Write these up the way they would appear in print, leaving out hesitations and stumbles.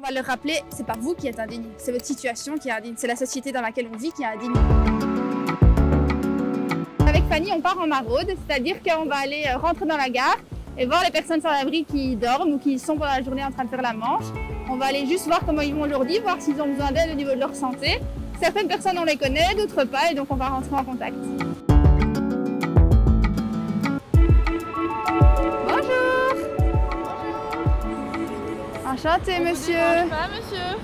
On va leur rappeler, c'est pas vous qui êtes indigne, c'est votre situation qui est indigne, c'est la société dans laquelle on vit qui est indigne. Avec Fanny, on part en maraude, c'est-à-dire qu'on va aller rentrer dans la gare et voir les personnes sans abri qui dorment ou qui sont pendant la journée en train de faire la manche. On va aller juste voir comment ils vont aujourd'hui, voir s'ils ont besoin d'aide au niveau de leur santé. Certaines personnes, on les connaît, d'autres pas, et donc on va rentrer en contact. Enchanté, monsieur. On pas, monsieur.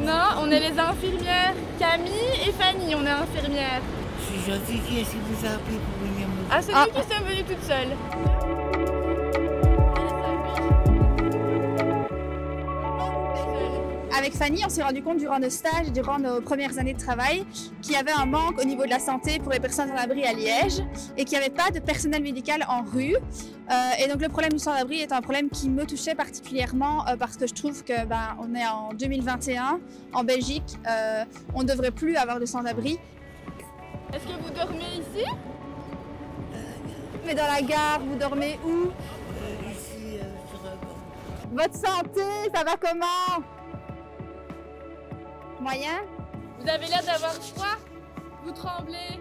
Non, on est les infirmières Camille et Fanny, on est infirmières. Je suis gentille, qui est-ce qui vous a appelé pour venir me... Ah, c'est nous qui sommes venues toutes seules. Avec Fanny, on s'est rendu compte durant nos stages, durant nos premières années de travail, qu'il y avait un manque au niveau de la santé pour les personnes sans abri à Liège et qu'il n'y avait pas de personnel médical en rue. Et donc le problème du sans-abri est un problème qui me touchait particulièrement parce que je trouve que on est en 2021, en Belgique, on ne devrait plus avoir de sans-abri. Est-ce que vous dormez ici? Mais dans la gare, vous dormez où? Ici, sur un banc. Votre santé, ça va comment? Moyen? Vous avez l'air d'avoir froid? Vous tremblez?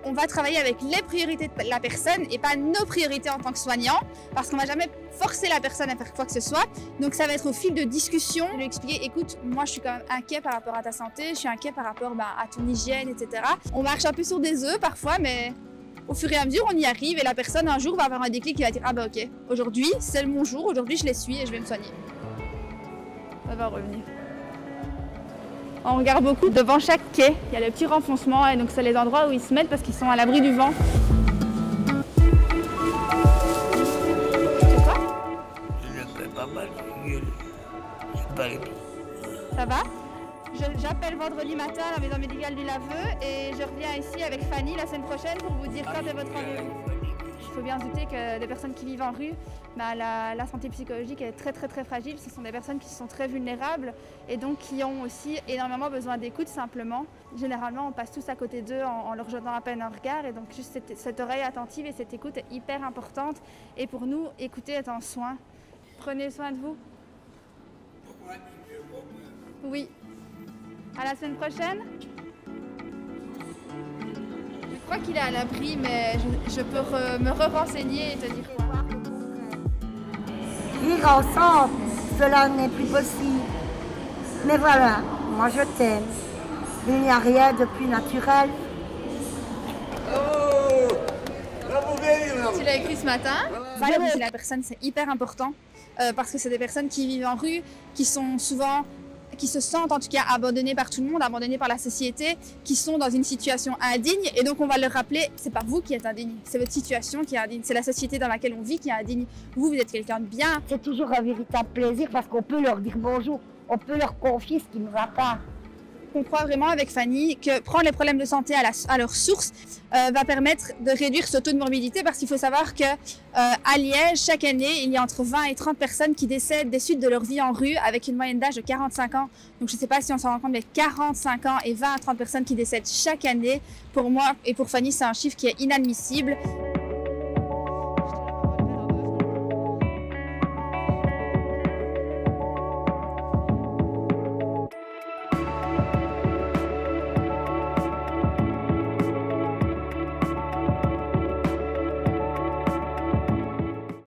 On va travailler avec les priorités de la personne et pas nos priorités en tant que soignant, parce qu'on ne va jamais forcer la personne à faire quoi que ce soit. Donc ça va être au fil de discussion, de lui expliquer, écoute, moi je suis quand même inquiet par rapport à ta santé, je suis inquiet par rapport à ton hygiène, etc. On marche un peu sur des œufs parfois, mais au fur et à mesure on y arrive et la personne un jour va avoir un déclic qui va dire, ah bah ok, aujourd'hui c'est mon jour, aujourd'hui je les suis et je vais me soigner. Ça va revenir. On regarde beaucoup devant chaque quai, il y a les petits renfoncements et donc c'est les endroits où ils se mettent parce qu'ils sont à l'abri du vent. Je ne fais pas mal de gueule. Je parle bien. Ça va? J'appelle vendredi matin à la maison médicale du Laveu et je reviens ici avec Fanny la semaine prochaine pour vous dire quand est votre rendez-vous. Il faut bien se douter que des personnes qui vivent en rue, la santé psychologique est très fragile. Ce sont des personnes qui sont très vulnérables et donc qui ont aussi énormément besoin d'écoute simplement. Généralement, on passe tous à côté d'eux en leur jetant à peine un regard et donc juste cette oreille attentive et cette écoute est hyper importante. Et pour nous, écouter est un soin. Prenez soin de vous. Oui. À la semaine prochaine. Je crois qu'il est à l'abri, mais je peux me renseigner et te dire quoi. Vivre ensemble, cela n'est plus possible. Mais voilà, moi je t'aime. Il n'y a rien de plus naturel. Tu l'as écrit ce matin. Valoriser la personne, c'est hyper important parce que c'est des personnes qui vivent en rue, qui se sentent en tout cas abandonnés par tout le monde, abandonnés par la société, qui sont dans une situation indigne. Et donc on va leur rappeler, c'est pas vous qui êtes indigne, c'est votre situation qui est indigne, c'est la société dans laquelle on vit qui est indigne. Vous êtes quelqu'un de bien. C'est toujours un véritable plaisir parce qu'on peut leur dire bonjour, on peut leur confier ce qui ne va pas. On croit vraiment avec Fanny que prendre les problèmes de santé à leur source va permettre de réduire ce taux de morbidité parce qu'il faut savoir que à Liège, chaque année, il y a entre 20 et 30 personnes qui décèdent des suites de leur vie en rue avec une moyenne d'âge de 45 ans. Donc je ne sais pas si on s'en rend compte, mais 45 ans et 20 à 30 personnes qui décèdent chaque année. Pour moi et pour Fanny, c'est un chiffre qui est inadmissible.